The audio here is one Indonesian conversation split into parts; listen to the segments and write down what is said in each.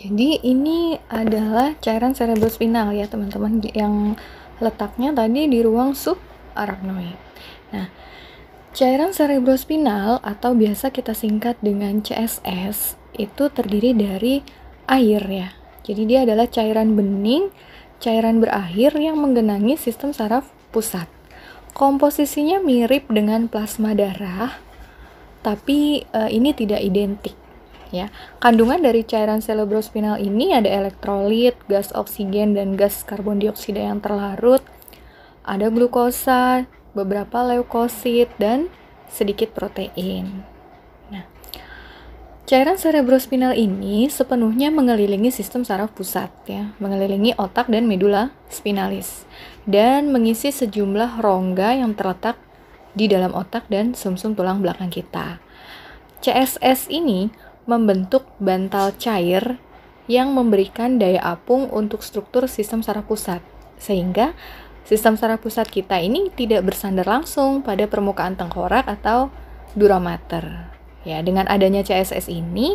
Jadi ini adalah cairan cerebrospinal ya teman-teman, yang letaknya tadi di ruang subarachnoid. Nah, cairan cerebrospinal atau biasa kita singkat dengan CSS itu terdiri dari air ya. Jadi dia adalah cairan bening, cairan berakhir yang menggenangi sistem saraf pusat. Komposisinya mirip dengan plasma darah, tapi ini tidak identik. Ya, kandungan dari cairan cerebrospinal ini ada elektrolit, gas oksigen dan gas karbon dioksida yang terlarut, ada glukosa, beberapa leukosit dan sedikit protein. Nah, cairan cerebrospinal ini sepenuhnya mengelilingi sistem saraf pusat ya, mengelilingi otak dan medula spinalis dan mengisi sejumlah rongga yang terletak di dalam otak dan sumsum tulang belakang kita. CSS ini membentuk bantal cair yang memberikan daya apung untuk struktur sistem saraf pusat, sehingga sistem saraf pusat kita ini tidak bersandar langsung pada permukaan tengkorak atau dura mater. Ya, dengan adanya CSS ini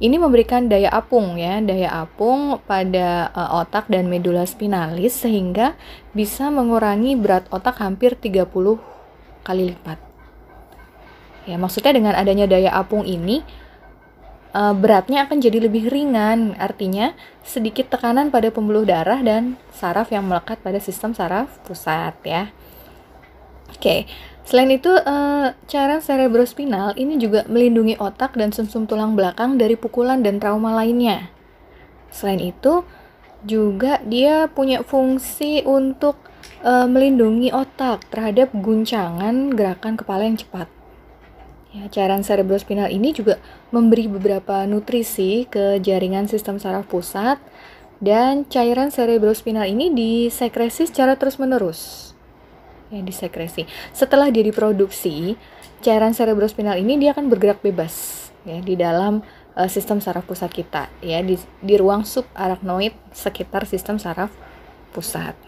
memberikan daya apung ya, daya apung pada otak dan medula spinalis sehingga bisa mengurangi berat otak hampir 30 kali lipat. Ya, maksudnya dengan adanya daya apung ini beratnya akan jadi lebih ringan, artinya sedikit tekanan pada pembuluh darah dan saraf yang melekat pada sistem saraf pusat ya. Oke, selain itu cairan cerebrospinal ini juga melindungi otak dan sumsum tulang belakang dari pukulan dan trauma lainnya. Selain itu juga dia punya fungsi untuk melindungi otak terhadap guncangan gerakan kepala yang cepat. Ya, cairan cerebrospinal ini juga memberi beberapa nutrisi ke jaringan sistem saraf pusat, dan cairan cerebrospinal ini disekresi secara terus-menerus. Ya, disekresi. Setelah dia diproduksi, cairan cerebrospinal ini dia akan bergerak bebas ya di dalam sistem saraf pusat kita ya, di ruang subarachnoid sekitar sistem saraf pusat.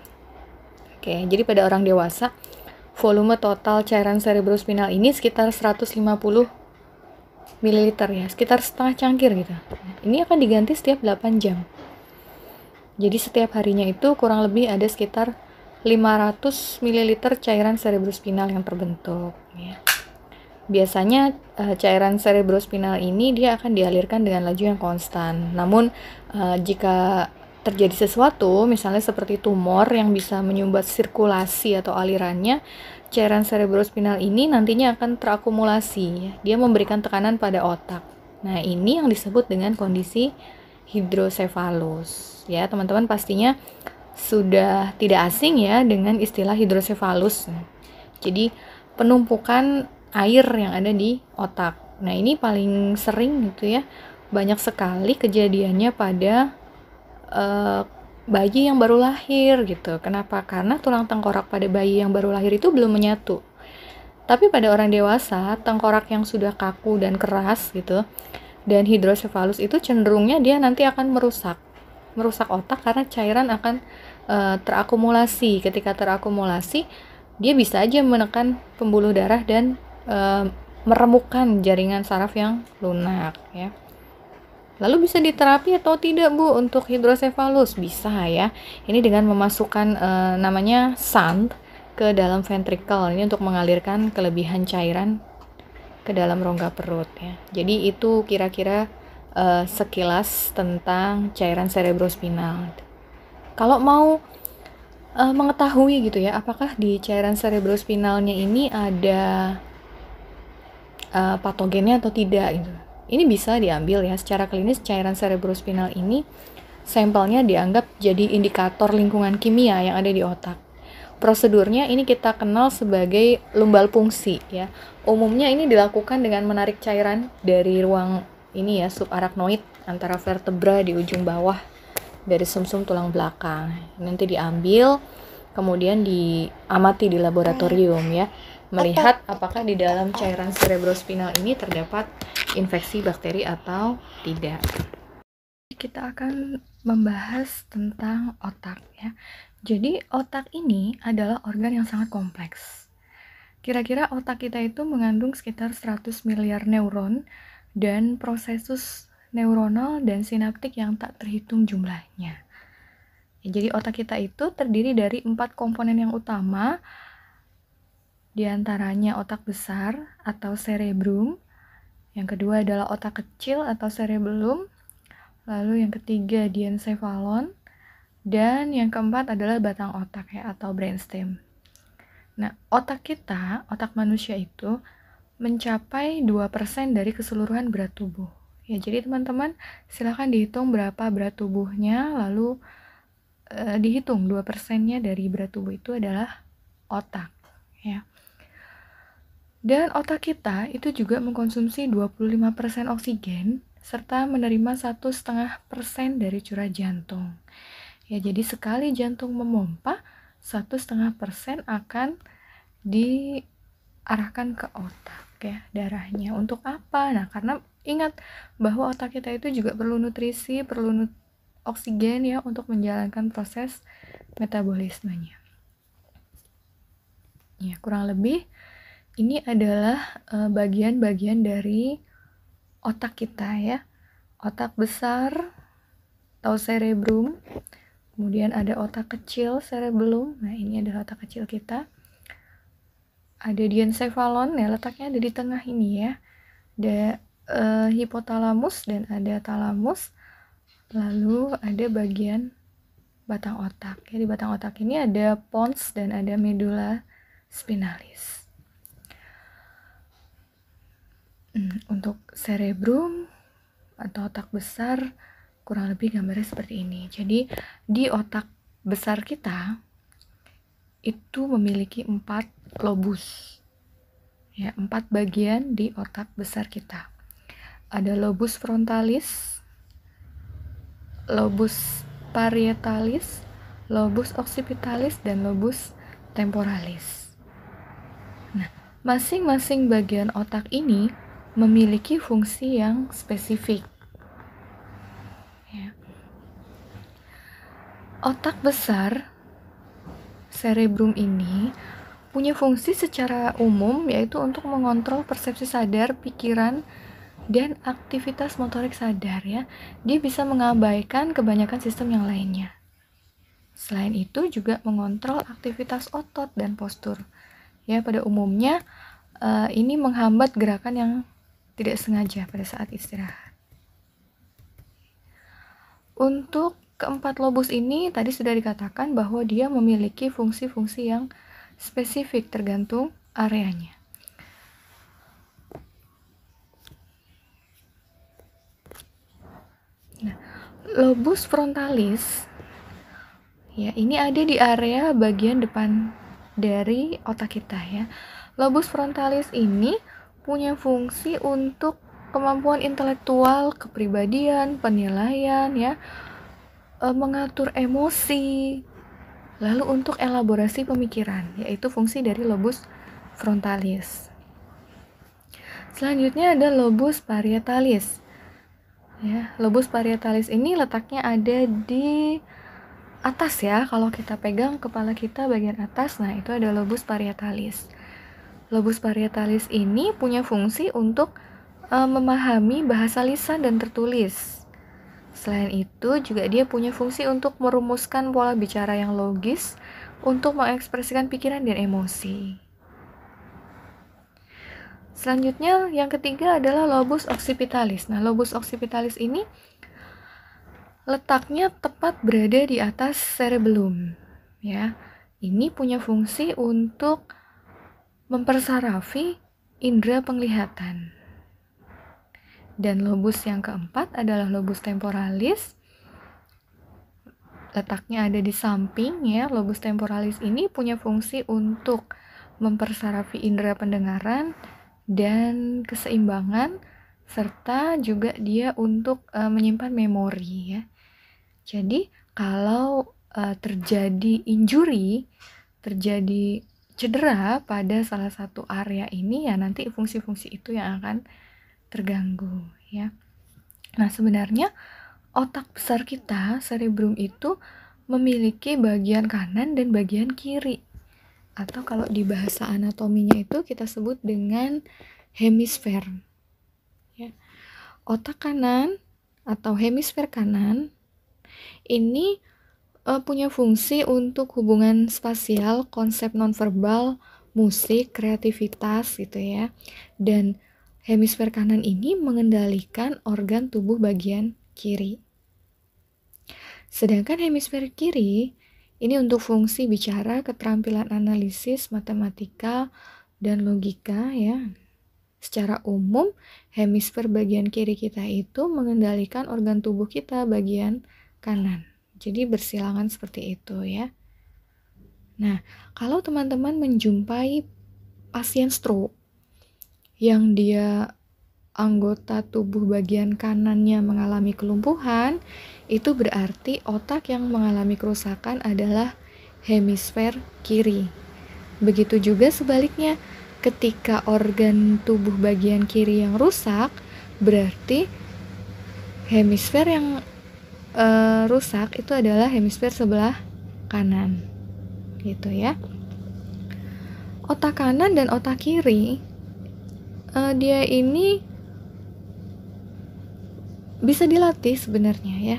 Oke, jadi pada orang dewasa volume total cairan cerebrospinal ini sekitar 150 ml ya, sekitar setengah cangkir gitu. Ini akan diganti setiap 8 jam. Jadi setiap harinya itu kurang lebih ada sekitar 500 ml cairan cerebrospinal yang terbentuk ya. Biasanya cairan cerebrospinal ini dia akan dialirkan dengan laju yang konstan. Namun jika terjadi sesuatu, misalnya seperti tumor yang bisa menyumbat sirkulasi atau alirannya, cairan cerebrospinal ini nantinya akan terakumulasi. Dia memberikan tekanan pada otak. Nah, ini yang disebut dengan kondisi hidrosefalus. Ya, teman-teman pastinya sudah tidak asing ya dengan istilah hidrosefalus. Jadi, penumpukan air yang ada di otak. Nah, ini paling sering gitu ya. Banyak sekali kejadiannya pada bayi yang baru lahir gitu. Kenapa? Karena tulang tengkorak pada bayi yang baru lahir itu belum menyatu. Tapi pada orang dewasa, tengkorak yang sudah kaku dan keras gitu, dan hidrosefalus itu cenderungnya dia nanti akan merusak otak karena cairan akan terakumulasi. Ketika terakumulasi, dia bisa aja menekan pembuluh darah dan meremukkan jaringan saraf yang lunak ya. Lalu bisa diterapi atau tidak Bu untuk hidrosefalus? Bisa ya. Ini dengan memasukkan namanya shunt ke dalam ventricle. Ini untuk mengalirkan kelebihan cairan ke dalam rongga perut ya. Jadi itu kira-kira sekilas tentang cairan cerebrospinal. Kalau mau mengetahui gitu ya, apakah di cairan cerebrospinalnya ini ada patogennya atau tidak gitu. Ini bisa diambil ya, secara klinis cairan cerebrospinal ini sampelnya dianggap jadi indikator lingkungan kimia yang ada di otak. Prosedurnya ini kita kenal sebagai lumbal fungsi ya. Umumnya ini dilakukan dengan menarik cairan dari ruang ini ya, subarachnoid antara vertebra di ujung bawah dari sumsum tulang belakang. Nanti diambil, kemudian diamati di laboratorium ya, melihat apakah di dalam cairan cerebrospinal ini terdapat infeksi bakteri atau tidak. Kita akan membahas tentang otak ya. Jadi otak ini adalah organ yang sangat kompleks. Kira-kira otak kita itu mengandung sekitar 100 miliar neuron dan neuronal, dan sinaptik yang tak terhitung jumlahnya. Ya, jadi otak kita itu terdiri dari 4 komponen yang utama, diantaranya otak besar atau cerebrum, yang kedua adalah otak kecil atau cerebellum, lalu yang ketiga diencephalon, dan yang keempat adalah batang otak ya atau brainstem. Nah, otak kita, otak manusia itu mencapai 2% dari keseluruhan berat tubuh. Ya, jadi teman-teman silakan dihitung berapa berat tubuhnya, lalu dihitung 2%-nya dari berat tubuh itu adalah otak ya. Dan otak kita itu juga mengkonsumsi 25% oksigen serta menerima 1,5% dari curah jantung. Ya, jadi sekali jantung memompa, 1,5% akan diarahkan ke otak ya, darahnya. Untuk apa? Nah, karena ingat bahwa otak kita itu juga perlu nutrisi, perlu oksigen ya untuk menjalankan proses metabolismenya. Ya, kurang lebih ini adalah bagian-bagian dari otak kita ya. Otak besar atau cerebrum, kemudian ada otak kecil cerebellum. Nah, ini adalah otak kecil kita. Ada diencephalon ya, letaknya ada di tengah ini ya. Ada hipotalamus dan ada talamus. Lalu ada bagian batang otak. Ya, di batang otak ini ada pons dan ada medulla spinalis. Untuk cerebrum atau otak besar kurang lebih gambarnya seperti ini. Jadi di otak besar kita itu memiliki 4 lobus. Ya, 4 bagian di otak besar kita. Ada lobus frontalis, lobus parietalis, lobus occipitalis, dan lobus temporalis. Nah, masing-masing bagian otak ini memiliki fungsi yang spesifik. Ya. Otak besar cerebrum ini punya fungsi secara umum yaitu untuk mengontrol persepsi sadar, pikiran, dan aktivitas motorik sadar ya. Dia bisa mengabaikan kebanyakan sistem yang lainnya. Selain itu juga mengontrol aktivitas otot dan postur. Ya, pada umumnya ini menghambat gerakan yang tidak sengaja pada saat istirahat. Untuk keempat lobus ini tadi sudah dikatakan bahwa dia memiliki fungsi-fungsi yang spesifik tergantung areanya. Nah, lobus frontalis ya, ini ada di area bagian depan dari otak kita ya. Lobus frontalis ini punya fungsi untuk kemampuan intelektual, kepribadian, penilaian ya, mengatur emosi, lalu untuk elaborasi pemikiran, yaitu fungsi dari lobus frontalis. Selanjutnya ada lobus parietalis. Ya, lobus parietalis ini letaknya ada di atas ya. Kalau kita pegang kepala kita bagian atas, nah itu ada lobus parietalis. Lobus parietalis ini punya fungsi untuk memahami bahasa lisan dan tertulis. Selain itu juga dia punya fungsi untuk merumuskan pola bicara yang logis, untuk mengekspresikan pikiran dan emosi. Selanjutnya yang ketiga adalah lobus occipitalis. Nah, lobus occipitalis ini letaknya tepat berada di atas cerebellum ya. Ini punya fungsi untuk mempersarafi indera penglihatan. Dan lobus yang keempat adalah lobus temporalis. Letaknya ada di samping ya. Lobus temporalis ini punya fungsi untuk mempersarafi indera pendengaran dan keseimbangan, serta juga dia untuk menyimpan memori ya. Jadi kalau terjadi injury, terjadi cedera pada salah satu area ini ya, nanti fungsi-fungsi itu yang akan terganggu ya. Nah, sebenarnya otak besar kita, cerebrum itu memiliki bagian kanan dan bagian kiri. Atau kalau di bahasa anatominya itu kita sebut dengan hemisfer. Ya. Otak kanan atau hemisfer kanan ini punya fungsi untuk hubungan spasial, konsep nonverbal, musik, kreativitas gitu ya. Dan hemisfer kanan ini mengendalikan organ tubuh bagian kiri. Sedangkan hemisfer kiri ini untuk fungsi bicara, keterampilan analisis, matematika, dan logika ya. Secara umum, hemisfer bagian kiri kita itu mengendalikan organ tubuh kita bagian kanan. Jadi bersilangan seperti itu ya. Nah, kalau teman-teman menjumpai pasien stroke yang dia anggota tubuh bagian kanannya mengalami kelumpuhan, itu berarti otak yang mengalami kerusakan adalah hemisfer kiri. Begitu juga sebaliknya, ketika organ tubuh bagian kiri yang rusak, berarti hemisfer yang rusak itu adalah hemisfer sebelah kanan, gitu ya. Otak kanan dan otak kiri, dia ini bisa dilatih sebenarnya ya.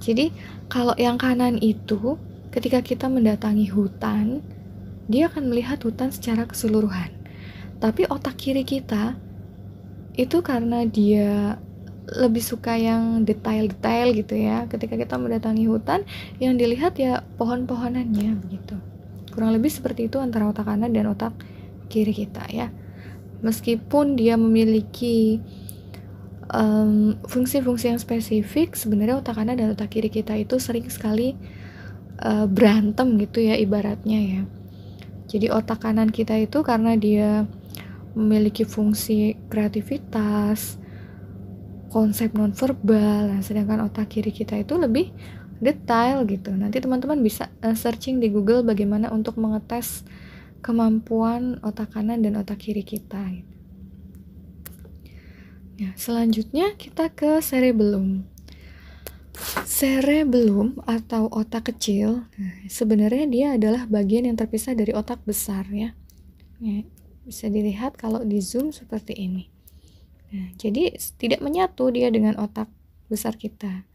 Jadi kalau yang kanan itu, ketika kita mendatangi hutan, dia akan melihat hutan secara keseluruhan. Tapi otak kiri kita itu karena dia lebih suka yang detail-detail gitu ya. Ketika kita mendatangi hutan, yang dilihat ya pohon-pohonannya begitu. Kurang lebih seperti itu antara otak kanan dan otak kiri kita ya. Meskipun dia memiliki fungsi-fungsi yang spesifik, sebenarnya otak kanan dan otak kiri kita itu sering sekali berantem gitu ya ibaratnya ya. Jadi otak kanan kita itu karena dia memiliki fungsi kreativitas, konsep nonverbal, nah sedangkan otak kiri kita itu lebih detail gitu. Nanti teman-teman bisa searching di Google bagaimana untuk mengetes kemampuan otak kanan dan otak kiri kita. Nah, selanjutnya kita ke cerebellum. Cerebellum atau otak kecil, sebenarnya dia adalah bagian yang terpisah dari otak besar ya. Bisa dilihat kalau di zoom seperti ini. Nah, jadi tidak menyatu dia dengan otak besar kita.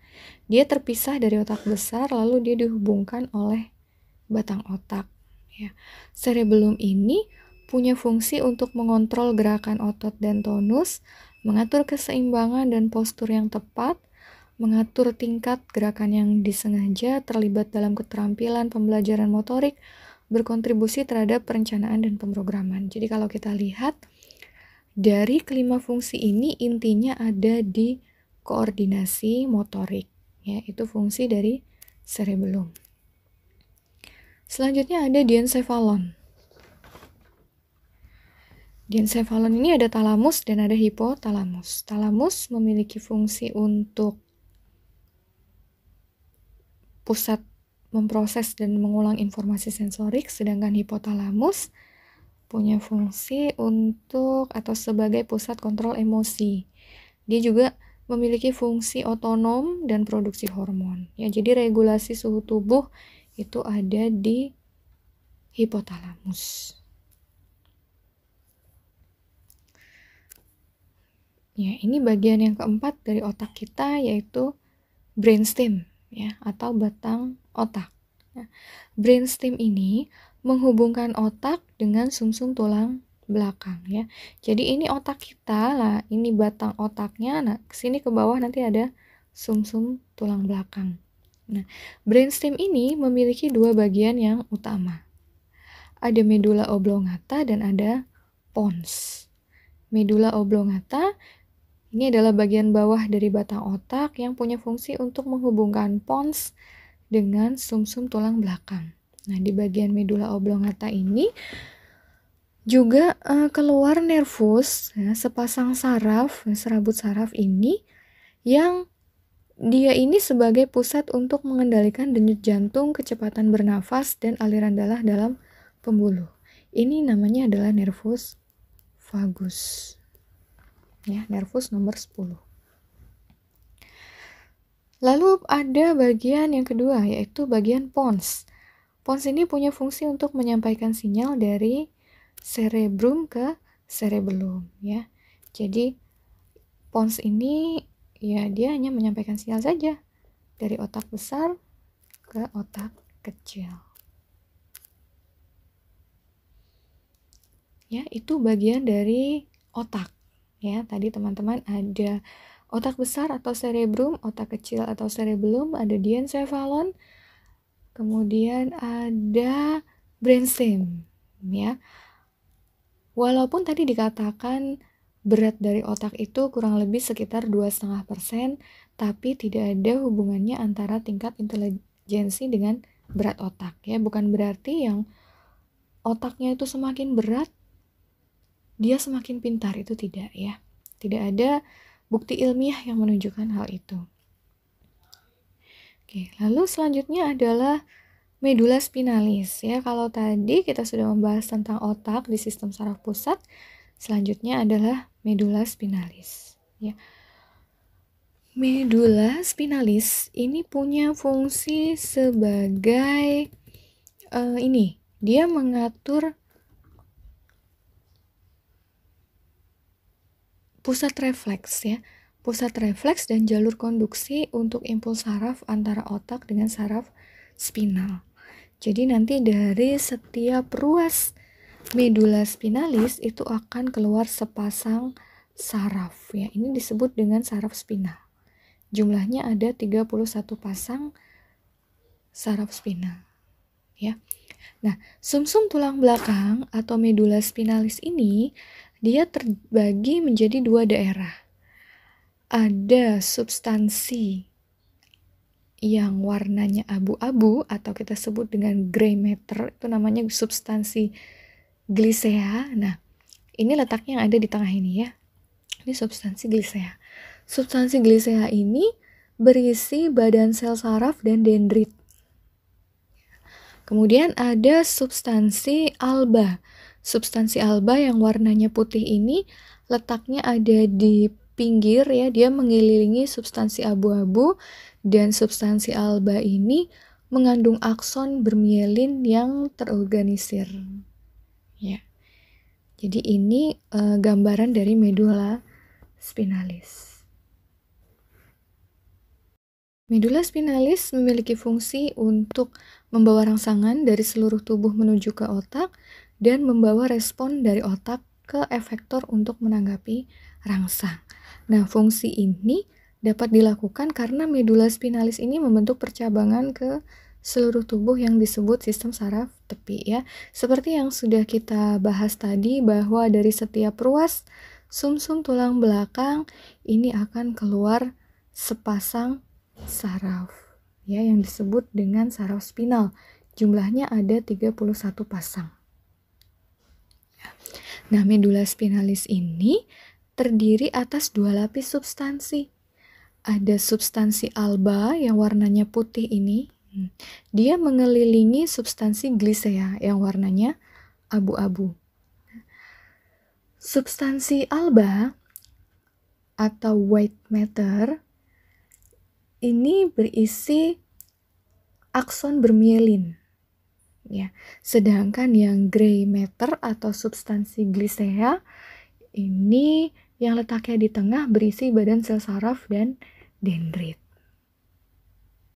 Dia terpisah dari otak besar lalu dia dihubungkan oleh batang otak. Ya. Cerebellum ini punya fungsi untuk mengontrol gerakan otot dan tonus, mengatur keseimbangan dan postur yang tepat, mengatur tingkat gerakan yang disengaja, terlibat dalam keterampilan pembelajaran motorik, berkontribusi terhadap perencanaan dan pemrograman. Jadi kalau kita lihat dari kelima fungsi ini intinya ada di koordinasi motorik, ya, itu fungsi dari cerebellum. Selanjutnya ada diencephalon. Diencephalon ini ada talamus dan ada hipotalamus. Talamus memiliki fungsi untuk pusat memproses dan mengulang informasi sensorik, sedangkan hipotalamus punya fungsi untuk atau sebagai pusat kontrol emosi. Dia juga memiliki fungsi otonom dan produksi hormon. Ya, jadi regulasi suhu tubuh itu ada di hipotalamus. Ya, ini bagian yang keempat dari otak kita yaitu brainstem ya atau batang otak. Nah, brainstem ini menghubungkan otak dengan sumsum tulang belakang ya. Jadi ini otak kita lah, ini batang otaknya. Nah, kesini ke bawah nanti ada sumsum tulang belakang. Nah, brainstem ini memiliki dua bagian yang utama. Ada medula oblongata dan ada pons. Medula oblongata ini adalah bagian bawah dari batang otak yang punya fungsi untuk menghubungkan pons dengan sumsum tulang belakang. Nah, di bagian medula oblongata ini juga keluar nervus, ya, sepasang saraf, serabut saraf ini yang dia ini sebagai pusat untuk mengendalikan denyut jantung, kecepatan bernafas, dan aliran darah dalam pembuluh. Ini namanya adalah nervus vagus. Ya, nervus nomor 10. Lalu ada bagian yang kedua yaitu bagian pons. Pons ini punya fungsi untuk menyampaikan sinyal dari cerebrum ke cerebellum ya. Jadi pons ini ya dia hanya menyampaikan sinyal saja dari otak besar ke otak kecil. Ya, itu bagian dari otak. Ya, tadi teman-teman ada otak besar atau cerebrum, otak kecil atau cerebellum, ada diencephalon, kemudian ada brainstem, ya. Walaupun tadi dikatakan berat dari otak itu kurang lebih sekitar 2,5%, tapi tidak ada hubungannya antara tingkat intelijensi dengan berat otak, ya. Bukan berarti yang otaknya itu semakin berat dia semakin pintar, itu tidak, ya. Tidak ada bukti ilmiah yang menunjukkan hal itu. Oke, lalu selanjutnya adalah medula spinalis, ya. Kalau tadi kita sudah membahas tentang otak di sistem saraf pusat, selanjutnya adalah medula spinalis, ya. Medula spinalis ini punya fungsi sebagai dia mengatur pusat refleks, ya. Pusat refleks dan jalur konduksi untuk impuls saraf antara otak dengan saraf spinal. Jadi nanti dari setiap ruas medula spinalis itu akan keluar sepasang saraf, ya. Ini disebut dengan saraf spinal. Jumlahnya ada 31 pasang saraf spinal, ya. Nah, sumsum tulang belakang atau medula spinalis ini dia terbagi menjadi dua daerah. Ada substansi yang warnanya abu-abu atau kita sebut dengan gray matter, itu namanya substansi glisea. Nah, ini letaknya yang ada di tengah ini, ya. Ini substansi glisea. Substansi glisea ini berisi badan sel saraf dan dendrit. Kemudian ada substansi alba. Substansi alba yang warnanya putih ini letaknya ada di pinggir, ya. Dia mengelilingi substansi abu-abu, dan substansi alba ini mengandung akson bermielin yang terorganisir, ya. Jadi ini gambaran dari medula spinalis. Medula spinalis memiliki fungsi untuk membawa rangsangan dari seluruh tubuh menuju ke otak dan membawa respon dari otak ke efektor untuk menanggapi rangsang. Nah, fungsi ini dapat dilakukan karena medula spinalis ini membentuk percabangan ke seluruh tubuh yang disebut sistem saraf tepi, ya. Seperti yang sudah kita bahas tadi bahwa dari setiap ruas sumsum tulang belakang ini akan keluar sepasang saraf, ya, yang disebut dengan saraf spinal. Jumlahnya ada 31 pasang. Nah, medula spinalis ini terdiri atas dua lapis substansi. Ada substansi alba yang warnanya putih ini. Dia mengelilingi substansi glisea yang warnanya abu-abu. Substansi alba atau white matter ini berisi akson bermielin, ya. Sedangkan yang gray matter atau substansi glisea ini yang letaknya di tengah berisi badan sel saraf dan dendrit.